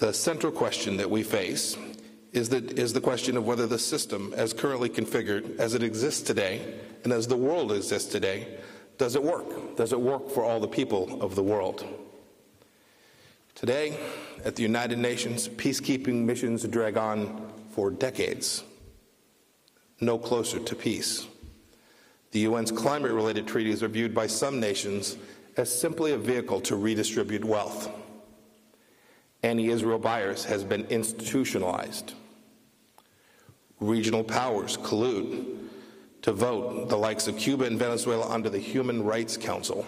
The central question that we face is the question of whether the system, as currently configured, as it exists today, and as the world exists today, does it work? Does it work for all the people of the world? Today, at the United Nations, peacekeeping missions drag on for decades, no closer to peace. The UN's climate-related treaties are viewed by some nations as simply a vehicle to redistribute wealth. Anti-Israel bias has been institutionalized. Regional powers collude to vote the likes of Cuba and Venezuela onto the Human Rights Council.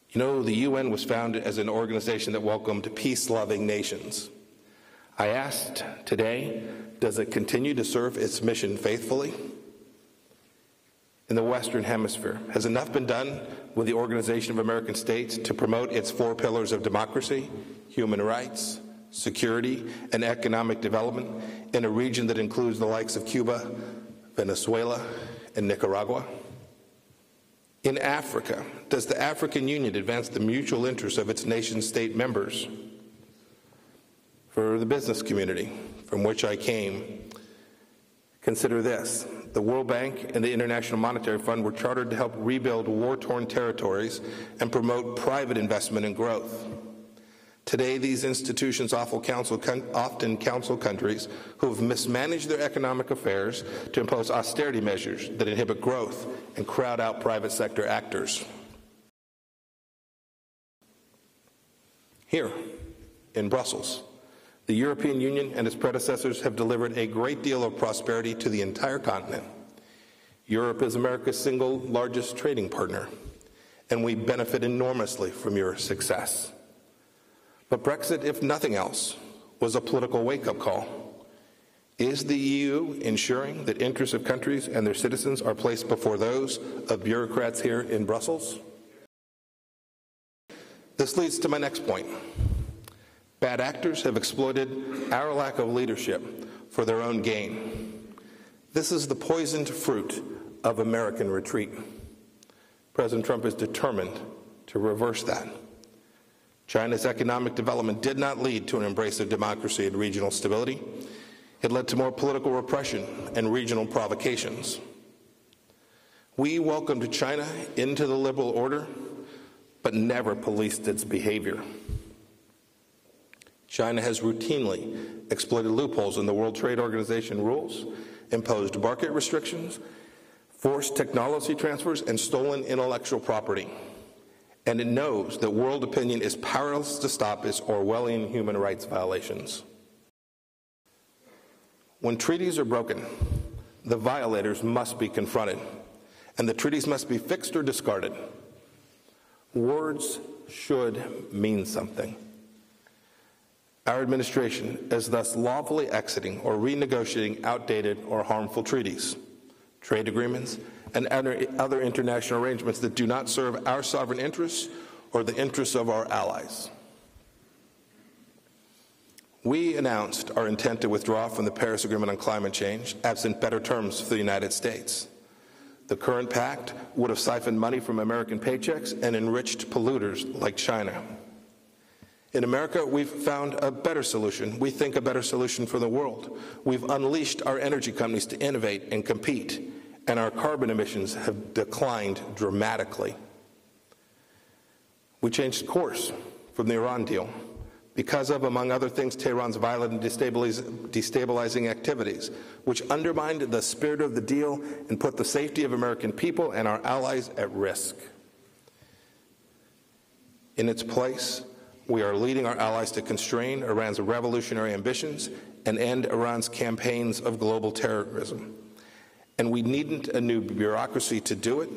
You know, the UN was founded as an organization that welcomed peace-loving nations. I asked today, does it continue to serve its mission faithfully? In the Western Hemisphere, has enough been done with the Organization of American States to promote its 4 pillars of democracy, human rights, security, and economic development in a region that includes the likes of Cuba, Venezuela, and Nicaragua? In Africa, does the African Union advance the mutual interests of its nation-state members? For the business community from which I came, consider this. The World Bank and the International Monetary Fund were chartered to help rebuild war-torn territories and promote private investment and growth. Today, these institutions often counsel countries who have mismanaged their economic affairs to impose austerity measures that inhibit growth and crowd out private sector actors. Here, in Brussels, the European Union and its predecessors have delivered a great deal of prosperity to the entire continent. Europe is America's single largest trading partner, and we benefit enormously from your success. But Brexit, if nothing else, was a political wake-up call. Is the EU ensuring that interests of countries and their citizens are placed before those of bureaucrats here in Brussels? This leads to my next point. Bad actors have exploited our lack of leadership for their own gain. This is the poisoned fruit of American retreat. President Trump is determined to reverse that. China's economic development did not lead to an embrace of democracy and regional stability. It led to more political repression and regional provocations. We welcomed China into the liberal order, but never policed its behavior. China has routinely exploited loopholes in the World Trade Organization rules, imposed market restrictions, forced technology transfers, and stolen intellectual property. And it knows that world opinion is powerless to stop its Orwellian human rights violations. When treaties are broken, the violators must be confronted, and the treaties must be fixed or discarded. Words should mean something. Our administration is thus lawfully exiting or renegotiating outdated or harmful treaties, trade agreements, and other international arrangements that do not serve our sovereign interests or the interests of our allies. We announced our intent to withdraw from the Paris Agreement on climate change, absent better terms for the United States. The current pact would have siphoned money from American paychecks and enriched polluters like China. In America, we've found a better solution. We think a better solution for the world. We've unleashed our energy companies to innovate and compete, and our carbon emissions have declined dramatically. We changed course from the Iran deal because of, among other things, Tehran's violent and destabilizing activities, which undermined the spirit of the deal and put the safety of American people and our allies at risk. In its place, we are leading our allies to constrain Iran's revolutionary ambitions and end Iran's campaigns of global terrorism. And we needn't a new bureaucracy to do it.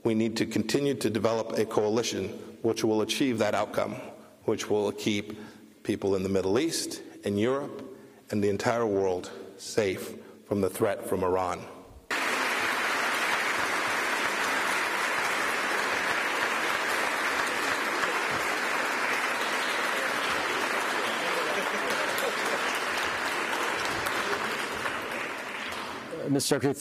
We need to continue to develop a coalition which will achieve that outcome, which will keep people in the Middle East and Europe and the entire world safe from the threat from Iran. Mr. Secretary.